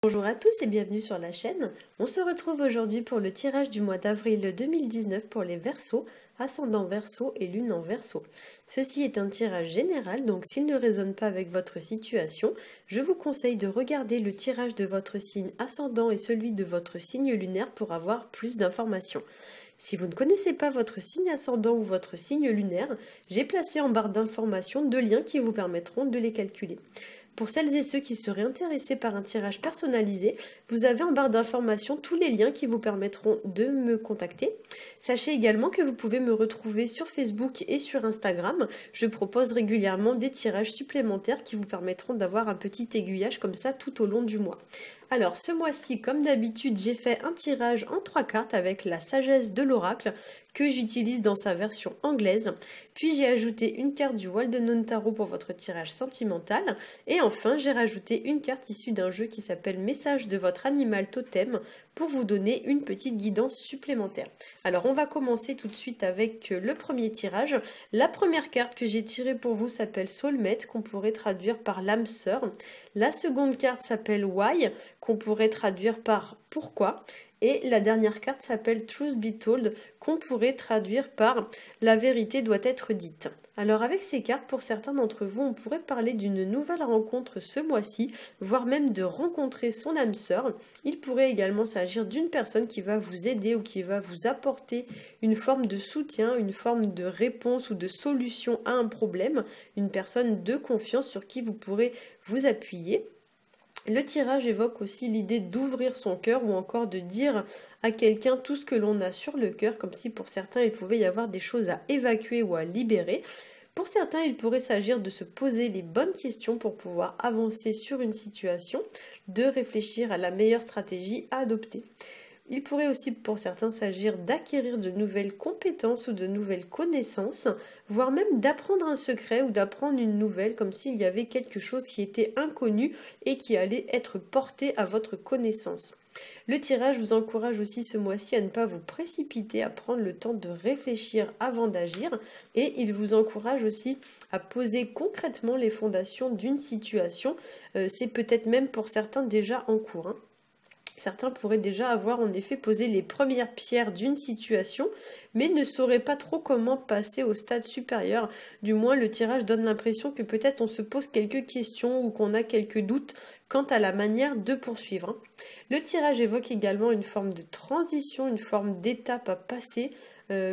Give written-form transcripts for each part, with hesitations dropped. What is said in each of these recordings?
Bonjour à tous et bienvenue sur la chaîne. On se retrouve aujourd'hui pour le tirage du mois d'avril 2019 pour les Verseaux, ascendant Verseau et lune en Verseau. Ceci est un tirage général, donc s'il ne résonne pas avec votre situation, je vous conseille de regarder le tirage de votre signe ascendant et celui de votre signe lunaire pour avoir plus d'informations. Si vous ne connaissez pas votre signe ascendant ou votre signe lunaire, j'ai placé en barre d'informations deux liens qui vous permettront de les calculer. Pour celles et ceux qui seraient intéressés par un tirage personnalisé, vous avez en barre d'informations tous les liens qui vous permettront de me contacter. Sachez également que vous pouvez me retrouver sur Facebook et sur Instagram. Je propose régulièrement des tirages supplémentaires qui vous permettront d'avoir un petit aiguillage comme ça tout au long du mois. Alors ce mois-ci, comme d'habitude, j'ai fait un tirage en 3 cartes avec la sagesse de l'oracle que j'utilise dans sa version anglaise. Puis j'ai ajouté une carte du Walden Tarot pour votre tirage sentimental. Et enfin, j'ai rajouté une carte issue d'un jeu qui s'appelle Message de votre animal totem pour vous donner une petite guidance supplémentaire. Alors on va commencer tout de suite avec le premier tirage. La première carte que j'ai tirée pour vous s'appelle Soulmate, qu'on pourrait traduire par l'âme sœur. La seconde carte s'appelle Why, qu'on pourrait traduire par pourquoi. Et la dernière carte s'appelle Truth Be Told, qu'on pourrait traduire par la vérité doit être dite. Alors avec ces cartes, pour certains d'entre vous, on pourrait parler d'une nouvelle rencontre ce mois-ci, voire même de rencontrer son âme sœur. Il pourrait également s'agir d'une personne qui va vous aider ou qui va vous apporter une forme de soutien, une forme de réponse ou de solution à un problème, une personne de confiance sur qui vous pourrez vous appuyer. Le tirage évoque aussi l'idée d'ouvrir son cœur ou encore de dire à quelqu'un tout ce que l'on a sur le cœur, comme si pour certains il pouvait y avoir des choses à évacuer ou à libérer. Pour certains, il pourrait s'agir de se poser les bonnes questions pour pouvoir avancer sur une situation, de réfléchir à la meilleure stratégie à adopter. Il pourrait aussi pour certains s'agir d'acquérir de nouvelles compétences ou de nouvelles connaissances, voire même d'apprendre un secret ou d'apprendre une nouvelle, comme s'il y avait quelque chose qui était inconnu et qui allait être porté à votre connaissance. Le tirage vous encourage aussi ce mois-ci à ne pas vous précipiter, à prendre le temps de réfléchir avant d'agir, et il vous encourage aussi à poser concrètement les fondations d'une situation. C'est peut-être même pour certains déjà en cours. Certains pourraient déjà avoir en effet posé les premières pierres d'une situation, mais ne sauraient pas trop comment passer au stade supérieur. Du moins, le tirage donne l'impression que peut-être on se pose quelques questions ou qu'on a quelques doutes quant à la manière de poursuivre. Le tirage évoque également une forme de transition, une forme d'étape à passer,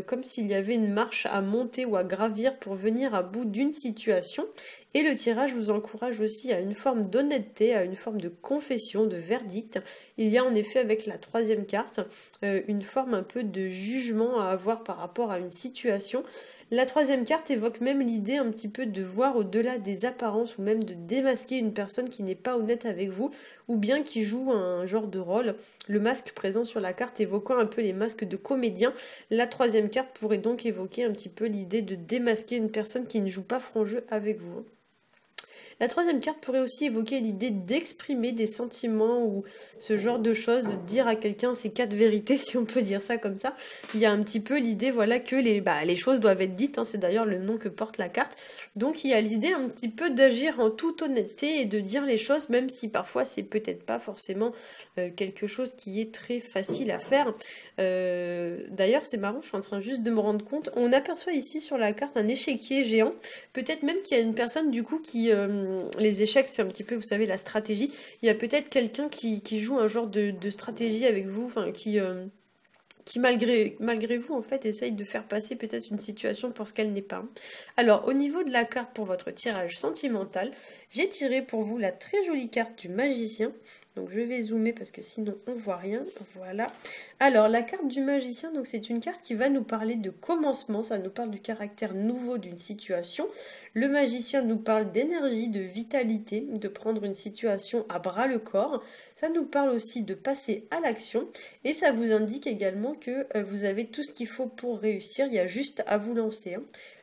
comme s'il y avait une marche à monter ou à gravir pour venir à bout d'une situation. Et le tirage vous encourage aussi à une forme d'honnêteté, à une forme de confession, de verdict. Il y a en effet avec la troisième carte une forme un peu de jugement à avoir par rapport à une situation. La troisième carte évoque même l'idée un petit peu de voir au-delà des apparences ou même de démasquer une personne qui n'est pas honnête avec vous ou bien qui joue un genre de rôle. Le masque présent sur la carte évoquant un peu les masques de comédiens. La troisième carte pourrait donc évoquer un petit peu l'idée de démasquer une personne qui ne joue pas franc jeu avec vous. La troisième carte pourrait aussi évoquer l'idée d'exprimer des sentiments ou ce genre de choses, de dire à quelqu'un ses 4 vérités, si on peut dire ça comme ça. Il y a un petit peu l'idée voilà, que les choses doivent être dites, c'est d'ailleurs le nom que porte la carte. Donc il y a l'idée un petit peu d'agir en toute honnêteté et de dire les choses, même si parfois c'est peut-être pas forcément quelque chose qui est très facile à faire. D'ailleurs c'est marrant, je suis en train juste de me rendre compte, on aperçoit ici sur la carte un échiquier géant, peut-être même qu'il y a une personne du coup qui... les échecs, c'est un petit peu, vous savez, la stratégie. Il y a peut-être quelqu'un qui joue un genre de stratégie avec vous, enfin, qui malgré vous, en fait, essaye de faire passer peut-être une situation pour ce qu'elle n'est pas. Alors, au niveau de la carte pour votre tirage sentimental, j'ai tiré pour vous la très jolie carte du magicien. Donc je vais zoomer parce que sinon on voit rien. Voilà. Alors la carte du magicien, donc c'est une carte qui va nous parler de commencement, ça nous parle du caractère nouveau d'une situation. Le magicien nous parle d'énergie, de vitalité, de prendre une situation à bras le corps. Ça nous parle aussi de passer à l'action et ça vous indique également que vous avez tout ce qu'il faut pour réussir, il y a juste à vous lancer.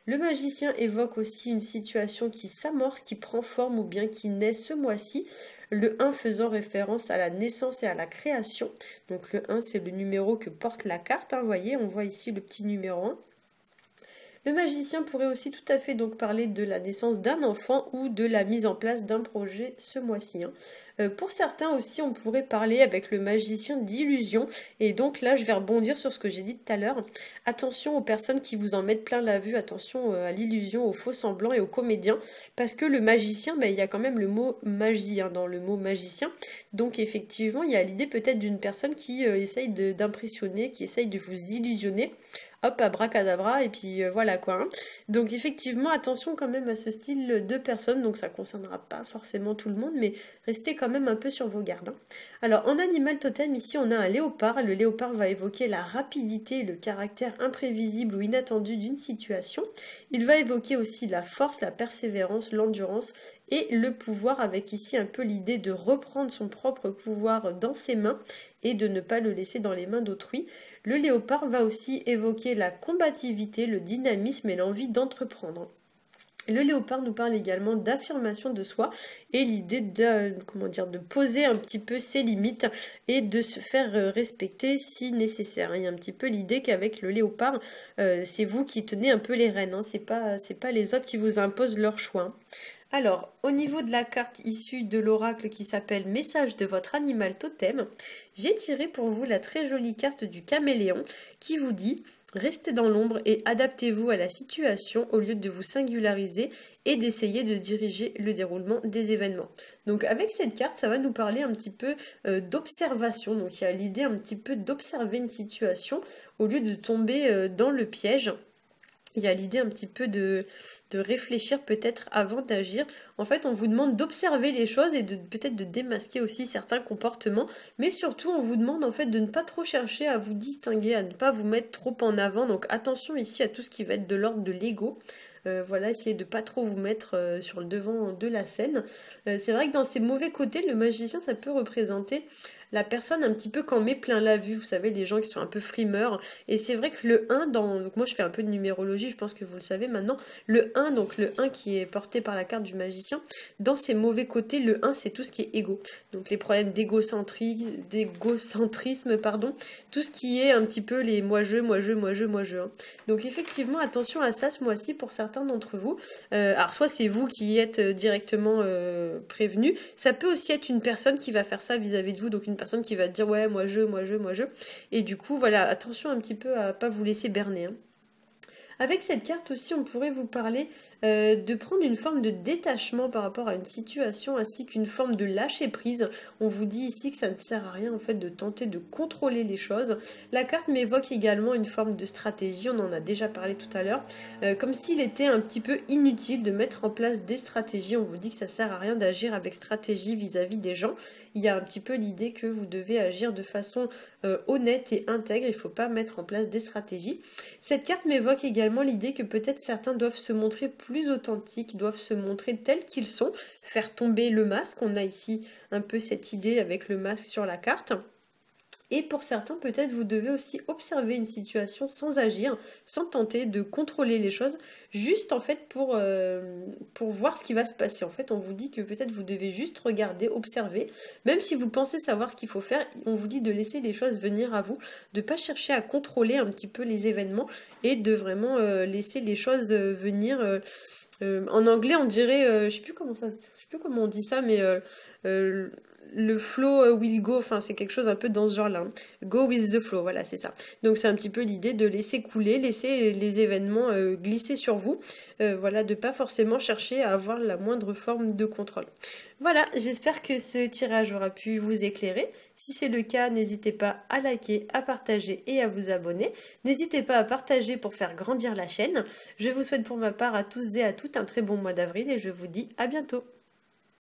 Le magicien évoque aussi une situation qui s'amorce, qui prend forme ou bien qui naît ce mois-ci. Le 1 faisant référence à la naissance et à la création. Donc le 1 c'est le numéro que porte la carte, vous voyez, on voit ici le petit numéro 1. Le magicien pourrait aussi tout à fait donc parler de la naissance d'un enfant ou de la mise en place d'un projet ce mois-ci. Pour certains aussi, on pourrait parler avec le magicien d'illusion. Et donc là, je vais rebondir sur ce que j'ai dit tout à l'heure. Attention aux personnes qui vous en mettent plein la vue, attention à l'illusion, aux faux semblants et aux comédiens. Parce que le magicien, ben, il y a quand même le mot magie hein, dans le mot magicien. Donc effectivement, il y a l'idée peut-être d'une personne qui essaye d'impressionner, qui essaye de vous illusionner. Hop, abracadabra, et puis voilà quoi. Hein. Donc effectivement, attention quand même à ce style de personne. Donc ça ne concernera pas forcément tout le monde, mais restez quand même un peu sur vos gardes. Hein. Alors en animal totem, ici on a un léopard. Le léopard va évoquer la rapidité et le caractère imprévisible ou inattendu d'une situation. Il va évoquer aussi la force, la persévérance, l'endurance et le pouvoir, avec ici un peu l'idée de reprendre son propre pouvoir dans ses mains et de ne pas le laisser dans les mains d'autrui. Le léopard va aussi évoquer la combativité, le dynamisme et l'envie d'entreprendre. Le léopard nous parle également d'affirmation de soi et l'idée de poser un petit peu ses limites et de se faire respecter si nécessaire. Il y a un petit peu l'idée qu'avec le léopard, c'est vous qui tenez un peu les rênes, hein. C'est pas les autres qui vous imposent leur choix. Alors, au niveau de la carte issue de l'oracle qui s'appelle Message de votre animal totem, j'ai tiré pour vous la très jolie carte du caméléon qui vous dit « Restez dans l'ombre et adaptez-vous à la situation au lieu de vous singulariser et d'essayer de diriger le déroulement des événements. » Donc avec cette carte, ça va nous parler un petit peu d'observation. Donc il y a l'idée un petit peu d'observer une situation au lieu de tomber dans le piège. Il y a l'idée un petit peu de réfléchir peut-être avant d'agir. En fait, on vous demande d'observer les choses et peut-être de démasquer aussi certains comportements, mais surtout, on vous demande en fait de ne pas trop chercher à vous distinguer, à ne pas vous mettre trop en avant. Donc attention ici à tout ce qui va être de l'ordre de l'ego. Voilà, essayez de pas trop vous mettre sur le devant de la scène. C'est vrai que dans ces mauvais côtés, le magicien, ça peut représenter la personne un petit peu qu'en met plein la vue, vous savez, les gens qui sont un peu frimeurs. Et c'est vrai que le 1, donc moi je fais un peu de numérologie, je pense que vous le savez maintenant, le 1, donc le 1 qui est porté par la carte du magicien, dans ses mauvais côtés, le 1 c'est tout ce qui est égo. Donc les problèmes d'égocentrisme, pardon, tout ce qui est un petit peu les moi-je, moi-je, moi-je, moi-je. Hein. Donc effectivement, attention à ça ce mois-ci pour certains d'entre vous. Alors soit c'est vous qui êtes directement prévenu, ça peut aussi être une personne qui va faire ça vis-à-vis de vous, donc une personne qui va dire ouais moi je, et du coup voilà, attention un petit peu à pas vous laisser berner. Hein. Avec cette carte aussi, on pourrait vous parler de prendre une forme de détachement par rapport à une situation ainsi qu'une forme de lâcher prise. On vous dit ici que ça ne sert à rien en fait de tenter de contrôler les choses. La carte m'évoque également une forme de stratégie, on en a déjà parlé tout à l'heure, comme s'il était un petit peu inutile de mettre en place des stratégies. On vous dit que ça sert à rien d'agir avec stratégie vis-à-vis des gens. Il y a un petit peu l'idée que vous devez agir de façon honnête et intègre, il ne faut pas mettre en place des stratégies. Cette carte m'évoque également l'idée que peut-être certains doivent se montrer plus authentiques, doivent se montrer tels qu'ils sont, faire tomber le masque. On a ici un peu cette idée avec le masque sur la carte. Et pour certains, peut-être vous devez aussi observer une situation sans agir, sans tenter de contrôler les choses, juste en fait pour voir ce qui va se passer. En fait, on vous dit que peut-être vous devez juste regarder, observer, même si vous pensez savoir ce qu'il faut faire, on vous dit de laisser les choses venir à vous, de ne pas chercher à contrôler un petit peu les événements et de vraiment laisser les choses venir. En anglais, on dirait, je sais plus comment on dit ça, mais le flow will go, enfin c'est quelque chose un peu dans ce genre-là. Hein. Go with the flow, voilà, c'est ça. Donc c'est un petit peu l'idée de laisser couler, laisser les événements glisser sur vous. Voilà, de pas forcément chercher à avoir la moindre forme de contrôle. Voilà, j'espère que ce tirage aura pu vous éclairer. Si c'est le cas, n'hésitez pas à liker, à partager et à vous abonner. N'hésitez pas à partager pour faire grandir la chaîne. Je vous souhaite pour ma part à tous et à toutes un très bon mois d'avril et je vous dis à bientôt.